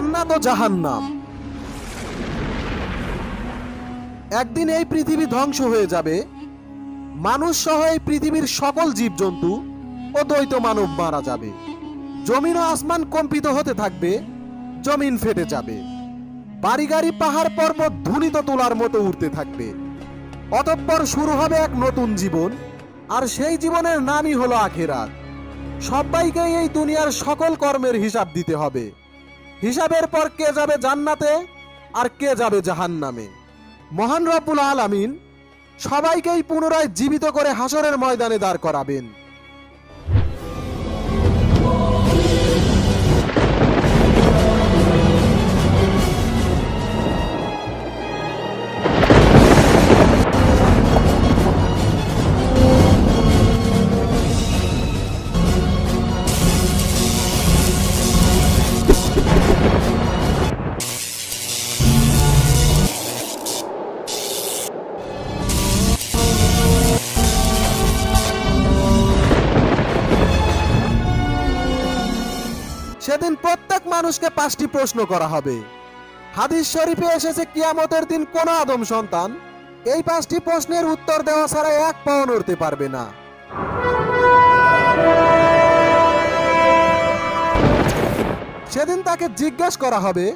জান্নাত ও জাহান্নাম। একদিন এই পৃথিবী ধ্বংস হয়ে যাবে, মানুষ সহ এই পৃথিবীর সকল জীবজন্তু ও দ্বৈত মানব মারা যাবে। জমিন ও আসমান কম্পিত হতে থাকবে, জমিন ফেটে যাবে, বাড়ি গাড়ি পাহাড় পর্বত ধুনিত তোলার মতো উঠতে থাকবে। অতঃপর শুরু হবে এক নতুন জীবন, আর সেই জীবনের নামই হলো আখিরাত। সবাইকে এই দুনিয়ার সকল কর্মের হিসাব দিতে হবে। হিসাবের পর কে যাবে জান্নাতে আর কে যাবে জাহান্নামে। মহান রব্বুল আলামিন সবাইকেই পুনরায় জীবিত করে হাসরের ময়দানে দাঁড় করাবেন। সেদিন প্রত্যেক মানুষকে 5টি প্রশ্ন করা হবে। হাদিস শরীফে এসেছে কিয়ামতের দিন কোন আদম সন্তান এই 5টি প্রশ্নের উত্তর দেওয়া ছাড়া এক পাও নড়তে পারবে না। সেদিন তাকে জিজ্ঞেস করা হবে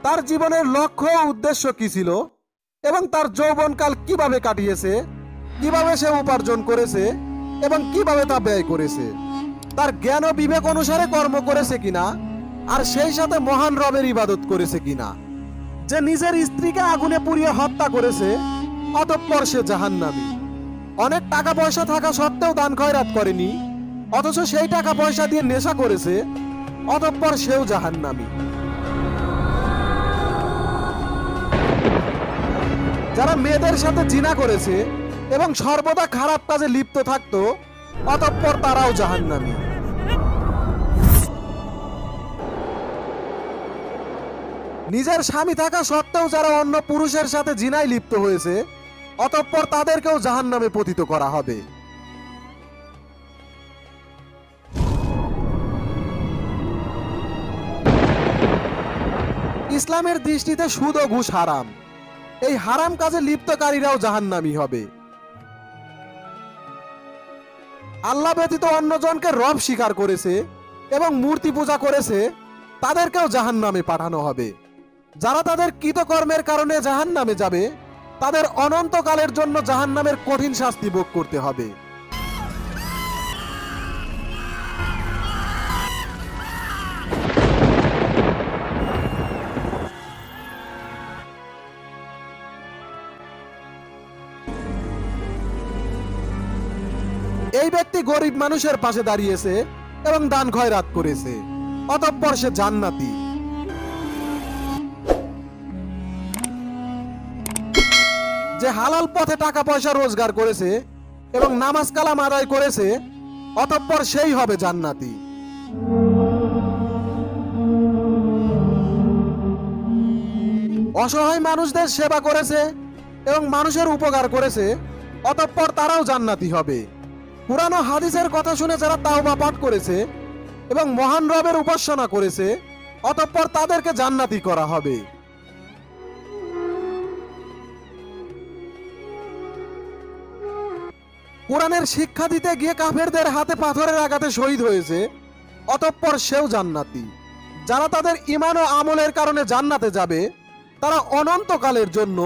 তার জীবনের লক্ষ্য ও উদ্দেশ্য কি ছিল এবং তার যৌবনকাল কিভাবে কাটিয়েছে, কিভাবে সে উপার্জন করেছে এবং কিভাবে তা ব্যয় করেছে, তার জ্ঞান ও বিবেক অনুসারে কর্ম করেছে কিনা, আর সেই সাথে মহান রবের ইবাদত করেছে কিনা। যে নিজের স্ত্রীকে আগুনে পুড়িয়ে হত্যা করেছে অতঃপর সে জাহান্নামী। অনেক টাকা পয়সা থাকা সত্ত্বেও দান খয়রাত করেনি, অথচ সেই টাকা পয়সা দিয়ে নেশা করেছে অতঃপর সেও জাহান্নামী। যারা মেয়েদের সাথে জিনা করেছে এবং সর্বদা খারাপ কাজে লিপ্ত থাকতো অতঃপর তারাও জাহান্নামী। নিজের স্বামী থাকা সত্ত্বেও যারা অন্য পুরুষের সাথে জিনায় লিপ্ত হয়েছে অতঃপর তাদেরকেও জাহান্নামে পতিত করা হবে। ইসলামের দৃষ্টিতে সুদ ও ঘুষ হারাম। এই হারাম কাজে লিপ্তকারীরাও জাহান্নামী হবে। আল্লাহ ব্যতীত অন্যজনকে রব স্বীকার করেছে এবং মূর্তি পূজা করেছে তাদেরকেও জাহান্নামে পাঠানো হবে। যারা তাদের কৃতকর্মের কারণে জাহান্নামে যাবে তাদের অনন্তকালের জন্য জাহান্নামের কঠিন শাস্তি ভোগ করতে হবে। এই ব্যক্তি গরিব মানুষের পাশে দাঁড়িয়েছে এবং দান খয়রাত করেছে অতঃপর সে জান্নাতি। যে হালাল পথে টাকা পয়সা রোজগার করেছে এবং নামাজ কালাম আদায় করেছে অতঃপর সেই হবে জান্নাতি। অসহায় মানুষদের সেবা করেছে এবং মানুষের উপকার করেছে অতঃপর তারাও জান্নাতি হবে। কুরআন ও হাদিসের কথা শুনে যারা তাওবা পাঠ করেছে এবং মহান রবের উপাসনা করেছে অতঃপর তাদেরকে জান্নাতি করা হবে। কোরআনের শিক্ষা দিতে গিয়ে কাফেরদের হাতে পাথরের আঘাতে শহীদ হয়েছে অতঃপর সেও জান্নাতি। যারা তাদের ঈমান ও আমলের কারণে জান্নাতে যাবে তারা অনন্তকালের জন্য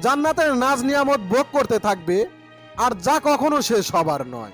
জান্নাতের নাজ নিয়ামত ভোগ করতে থাকবে, আর যা কখনো শেষ হবার নয়।